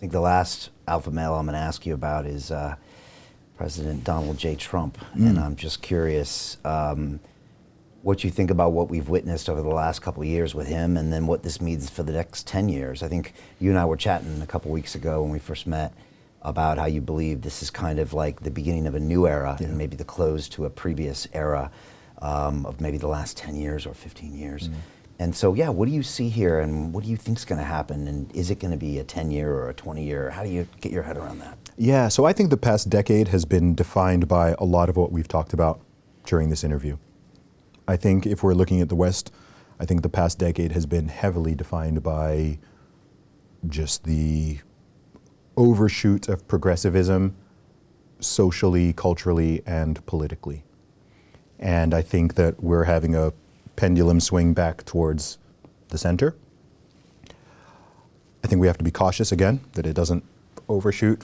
think the last alpha male I'm going to ask you about is President Donald J. Trump. And I'm just curious what you think about what we've witnessed over the last couple of years with him, and then what this means for the next 10 years. I think you and I were chatting a couple weeks ago when we first met about how you believe this is kind of like the beginning of a new era, and maybe the close to a previous era of maybe the last 10 years or 15 years. And so, yeah, what do you see here, and what do you think is going to happen, and is it going to be a 10-year or a 20-year? How do you get your head around that? Yeah, so I think the past decade has been defined by a lot of what we've talked about during this interview. I think if we're looking at the West, I think the past decade has been heavily defined by just the overshoot of progressivism, socially, culturally, and politically. And I think that we're having a pendulum swing back towards the center. I think we have to be cautious again that it doesn't overshoot.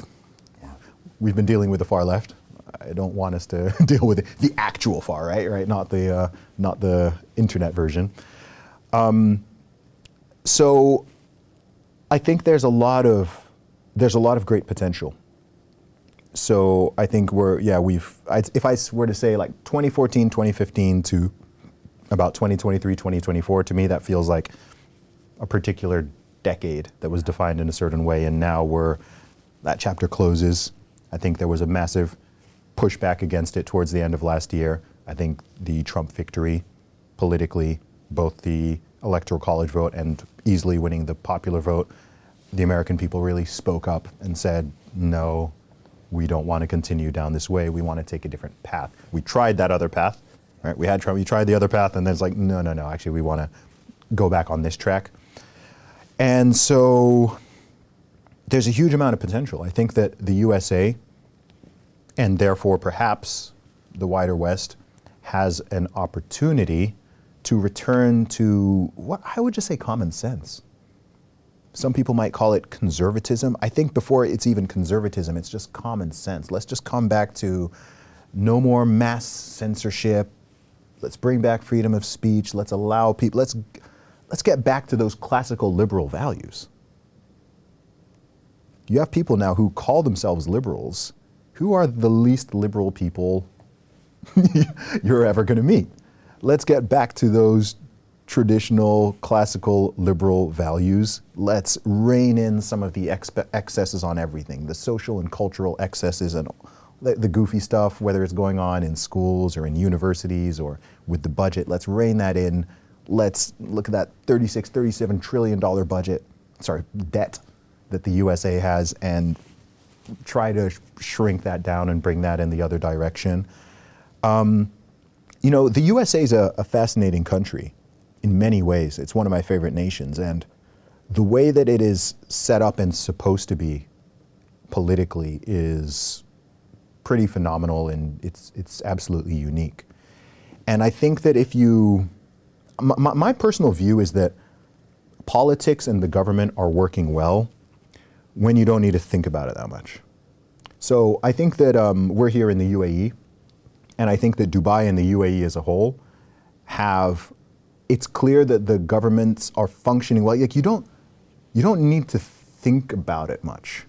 We've been dealing with the far left. I don't want us to deal with the actual far right, not the internet version. So I think there's a lot of great potential. So I think if I were to say like 2014, 2015 to about 2023, 2024, to me that feels like a particular decade that was defined in a certain way, and now that chapter closes. I think there was a massive pushback against it towards the end of last year. I think the Trump victory politically, both the electoral college vote and easily winning the popular vote, the American people really spoke up and said, no, we don't want to continue down this way. We want to take a different path. We tried that other path, right? We tried the other path, and then it's like, no, actually we want to go back on this track. And so there's a huge amount of potential. I think that the USA, and therefore perhaps the wider West, has an opportunity to return to what I would just say common sense. Some people might call it conservatism. I think before it's even conservatism, it's just common sense. Let's just come back to no more mass censorship. Let's bring back freedom of speech. Let's allow people, let's get back to those classical liberal values. You have people now who call themselves liberals, who are the least liberal people you're ever going to meet. Let's get back to those traditional classical liberal values. Let's rein in some of the excesses on everything, the social and cultural excesses and the goofy stuff, whether it's going on in schools or in universities or with the budget. Let's rein that in. Let's look at that $37 trillion debt that the USA has, and try to shrink that down and bring that in the other direction. The USA is a fascinating country in many ways. It's one of my favorite nations, and the way that it is set up and supposed to be politically is pretty phenomenal, and it's absolutely unique. And I think that my personal view is that politics and the government are working well when you don't need to think about it that much. So I think that we're here in the UAE, and I think that Dubai and the UAE as a whole it's clear that the governments are functioning well. Like you don't need to think about it much,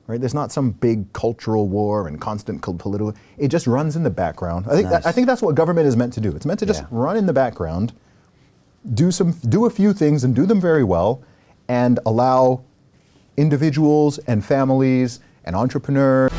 right? There's not some big cultural war and constant political. It just runs in the background. I think that's what government is meant to do. It's meant to just run in the background, do a few things and do them very well, and allow individuals and families and entrepreneurs.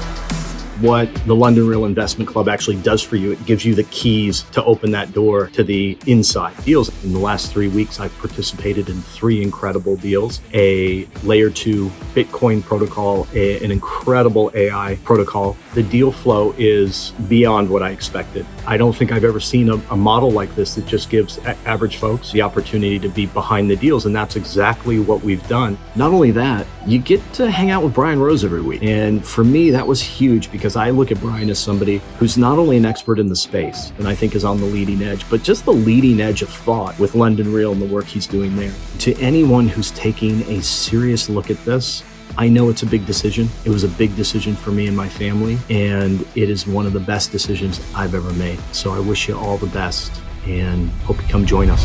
What the London Real Investment Club actually does for you, it gives you the keys to open that door to the inside deals. In the last 3 weeks, I've participated in 3 incredible deals: a layer 2 Bitcoin protocol, an incredible AI protocol. The deal flow is beyond what I expected. I don't think I've ever seen a model like this that just gives average folks the opportunity to be behind the deals, and that's exactly what we've done. Not only that, you get to hang out with Brian Rose every week. And for me, that was huge, because I look at Brian as somebody who's not only an expert in the space, and I think is on the leading edge, but just the leading edge of thought with London Real and the work he's doing there. To anyone who's taking a serious look at this, I know it's a big decision. It was a big decision for me and my family, and it is one of the best decisions I've ever made. So I wish you all the best, and hope you come join us.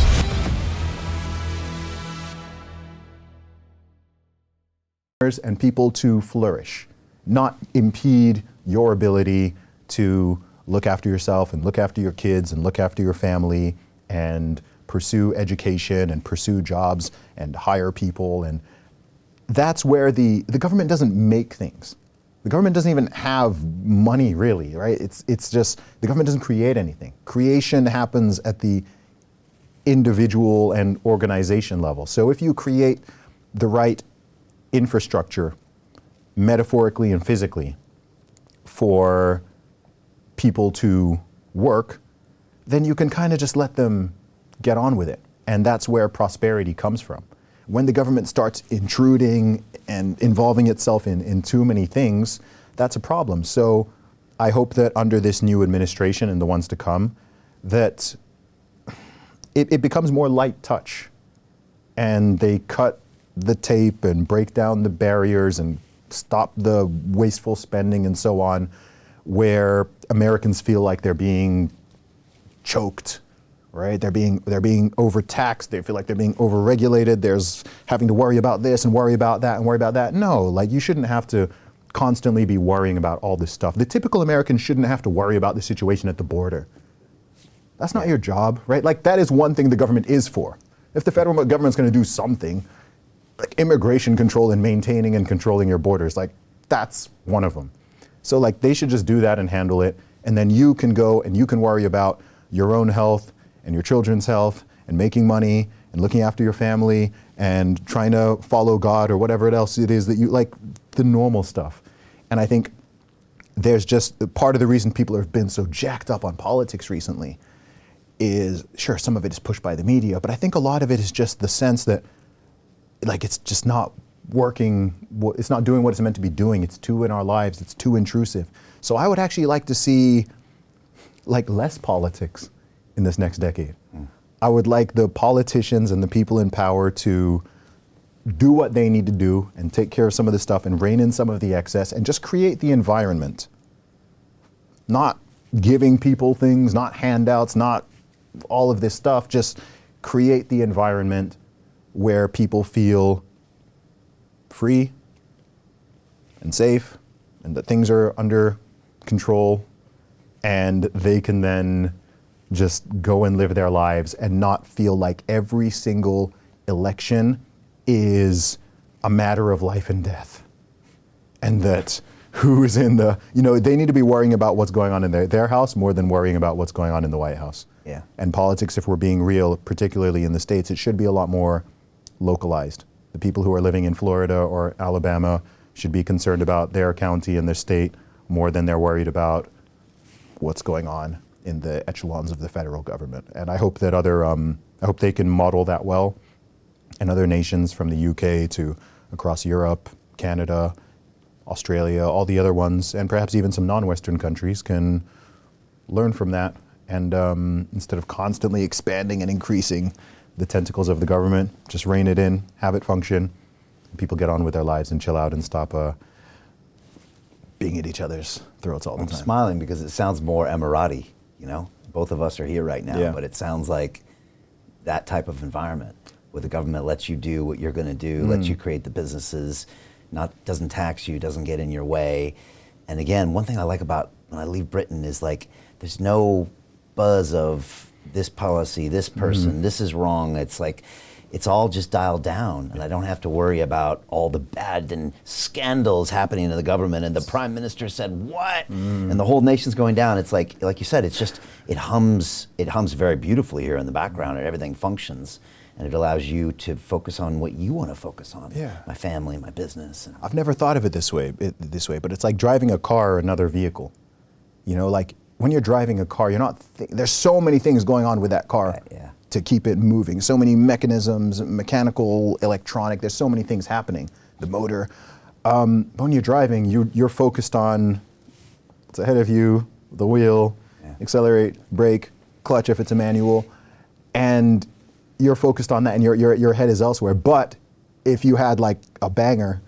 and people to flourish, not impede your ability to look after yourself and look after your kids and look after your family and pursue education and pursue jobs and hire people. And that's where the government doesn't make things. The government doesn't even have money, really, right? It's just, the government doesn't create anything. Creation happens at the individual and organization level. So if you create the right infrastructure, metaphorically and physically, for people to work, then you can kind of just let them get on with it. And that's where prosperity comes from. When the government starts intruding and involving itself in too many things, that's a problem. So I hope that under this new administration and the ones to come, that it becomes more light touch, and they cut the tape and break down the barriers and stop the wasteful spending and so on, where Americans feel like they're being choked, right? They're being overtaxed. They feel like they're being overregulated. There's having to worry about this and worry about that and worry about that. No, like, you shouldn't have to constantly be worrying about all this stuff. The typical American shouldn't have to worry about the situation at the border. That's not your job, right? Like, that is one thing the government is for. If the federal government's going to do something, like immigration control and maintaining and controlling your borders, like, that's one of them. So, like, they should just do that and handle it, and then you can go and you can worry about your own health and your children's health and making money and looking after your family and trying to follow God or whatever else it is that you like, the normal stuff. And I think there's just part of the reason people have been so jacked up on politics recently is, sure, some of it is pushed by the media, but I think a lot of it is just the sense that, like, it's just not working, it's not doing what it's meant to be doing. It's too in our lives, it's too intrusive. So I would actually like to see, like, less politics in this next decade. I would like the politicians and the people in power to do what they need to do and take care of some of this stuff and rein in some of the excess and just create the environment. Not giving people things, not handouts, not all of this stuff, just create the environment where people feel free and safe and that things are under control, and they can then just go and live their lives and not feel like every single election is a matter of life and death. And that who's in the, they need to be worrying about what's going on in their house more than worrying about what's going on in the White House. Yeah. And politics, if we're being real, particularly in the States, it should be a lot more localized. The people who are living in Florida or Alabama should be concerned about their county and their state more than they're worried about what's going on in the echelons of the federal government. And I hope that I hope they can model that well, and other nations from the UK to across Europe, Canada, Australia, all the other ones, and perhaps even some non-Western countries can learn from that. And instead of constantly expanding and increasing the tentacles of the government, just rein it in, have it function, and people get on with their lives and chill out and stop being at each other's throats all the time. I'm smiling because it sounds more Emirati, Both of us are here right now, Yeah. but it sounds like that type of environment where the government lets you do what you're going to do, lets you create the businesses, doesn't tax you, doesn't get in your way. And again, one thing I like about when I leave Britain is, like, there's no buzz of this policy, this person, this is wrong. It's like, it's all just dialed down, and I don't have to worry about all the bad and scandals happening in the government, and the prime minister said what, and the whole nation's going down. It's like you said, it's just, it hums very beautifully here in the background, and everything functions, and it allows you to focus on what you want to focus on. Yeah. My family, my business. I've never thought of it this way, but it's like driving a car or another vehicle. Like, when you're driving a car, you're not, there's so many things going on with that car. Right, yeah. To keep it moving. So many mechanisms, mechanical, electronic, there's so many things happening. The motor. But when you're driving, you're focused on what's ahead of you, the wheel, accelerate, brake, clutch if it's a manual, and you're focused on that, and your head is elsewhere. But if you had, like, a banger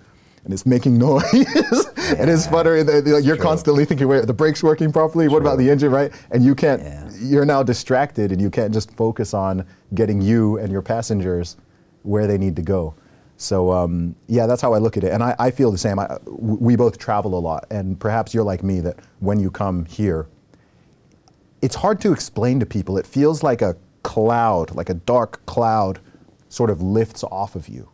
and it's making noise and it's sputtering, you're constantly thinking, wait, the brake's working properly? What about the engine, right? And you can't, you're now distracted, and you can't just focus on getting you and your passengers where they need to go. So yeah, that's how I look at it. And I feel the same. We both travel a lot, and perhaps you're like me, that when you come here, it's hard to explain to people. It feels like a cloud, like a dark cloud sort of lifts off of you.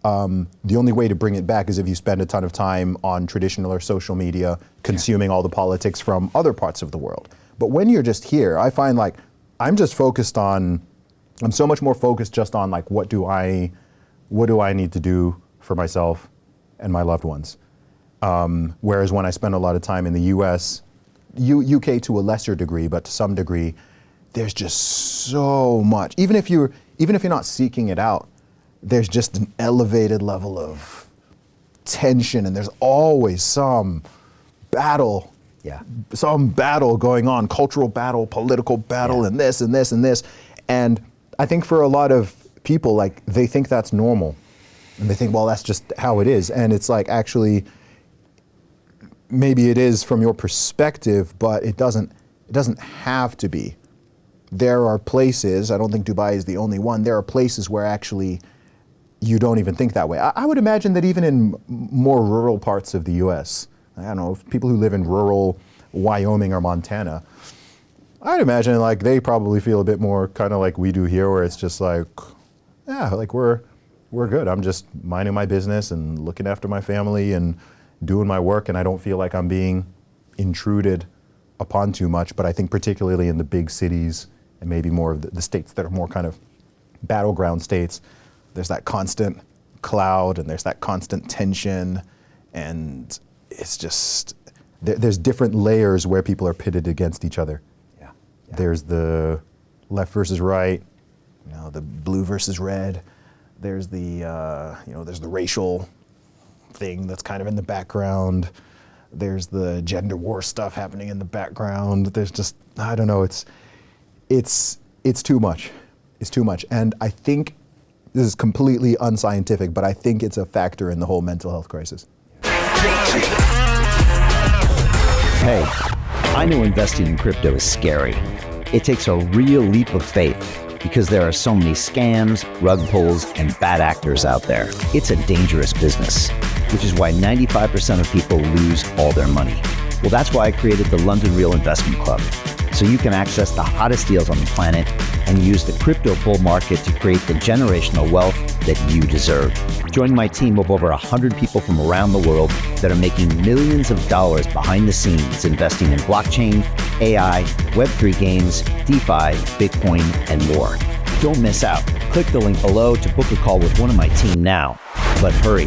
The only way to bring it back is if you spend a ton of time on traditional or social media consuming all the politics from other parts of the world. But when you're just here, I find like I'm so much more focused just on like what do I need to do for myself and my loved ones. Whereas when I spend a lot of time in the US, UK to a lesser degree, but to some degree, there's just so much. Even if you're not seeking it out, there's just an elevated level of tension, and there's always some battle. Yeah. Some battle going on, cultural battle, political battle, and this and this and this. And I think for a lot of people, like, they think that's normal. And they think, well, that's just how it is. And it's like, actually, maybe it is from your perspective, but it doesn't have to be. There are places, I don't think Dubai is the only one, there are places where actually you don't even think that way. I would imagine that even in more rural parts of the US, I don't know, people who live in rural Wyoming or Montana, I'd imagine like they probably feel a bit more kind of like we do here, where it's just like, yeah, like we're good. I'm just minding my business and looking after my family and doing my work, and I don't feel like I'm being intruded upon too much. But I think particularly in the big cities and maybe more of the states that are more kind of battleground states, there's that constant cloud and there's that constant tension, and it's just, there's different layers where people are pitted against each other. Yeah. There's the left versus right, you know, the blue versus red. There's the, there's the racial thing that's kind of in the background. There's the gender war stuff happening in the background. There's just, I don't know, it's too much. It's too much. And I think this is completely unscientific, but I think it's a factor in the whole mental health crisis. Hey, I know investing in crypto is scary. It takes a real leap of faith because there are so many scams, rug pulls, and bad actors out there. It's a dangerous business, which is why 95% of people lose all their money. Well, that's why I created the London Real Investment Club, so you can access the hottest deals on the planet and use the crypto bull market to create the generational wealth that you deserve. Join my team of over 100 people from around the world that are making millions of dollars behind the scenes investing in blockchain, AI, Web3 games, DeFi, Bitcoin, and more. Don't miss out. Click the link below to book a call with one of my team now. But hurry,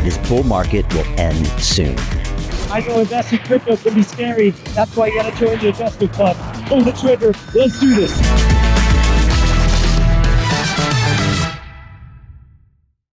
this bull market will end soon. I know investing in crypto can be scary. That's why you gotta join the investment club. Pull the trigger. Let's do this.